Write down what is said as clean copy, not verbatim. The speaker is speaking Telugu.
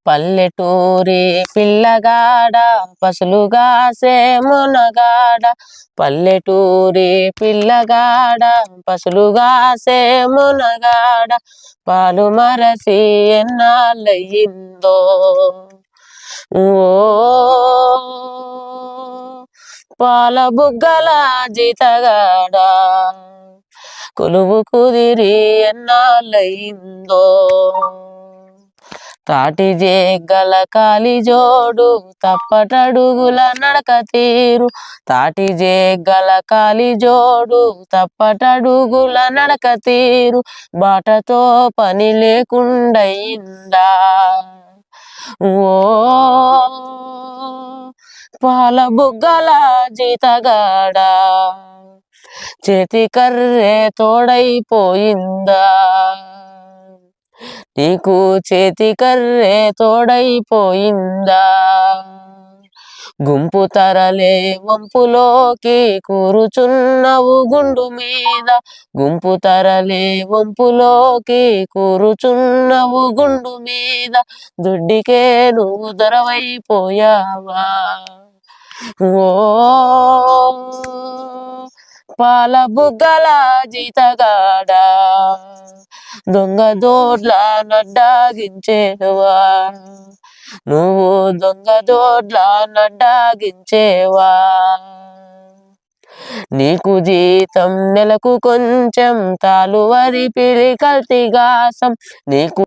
పల్లెటూరి పిల్లగాడ పసులుగాసే మునగాడ పల్లెటూరి పిల్లగాడ పసులుగాసే మునగాడ పాలు మరసి ఎన్నాళ్ళయిందో ఓ పాల బుగ్గల జీతగాడ కొలువు కుదిరి ఎన్నాళ్ళయిందో తాటి జేగల కాలి జోడు తప్పటడుగుల నడక తీరు తాటి జేగల కాలి జోడు తప్పటడుగుల నడక తీరు బాటతో పని లేకుండయిందా ఓ పాల బుగ్గల జీతగాడ చేతి కర్రే తోడైపోయిందా నీకు చేతి కర్రే తోడైపోయిందా గుంపు తరలే వంపులోకి కూరుచున్నవు గుండు మీద గుంపు తరలే వంపులోకి కూరుచున్నవు గుండు మీద దుడ్డికే నువ్వు దొరవైపోయావా ఓ పాల బుగ్గల జీతగాడ దొంగ దోడ్ల నడ్డాగించేవా నువ్వు దొంగ దోడ్ల నడ్డాగించేవా నీకు జీతం నెలకు కొంచెం తాలువరి పిలి కల్తీగాసం నీకు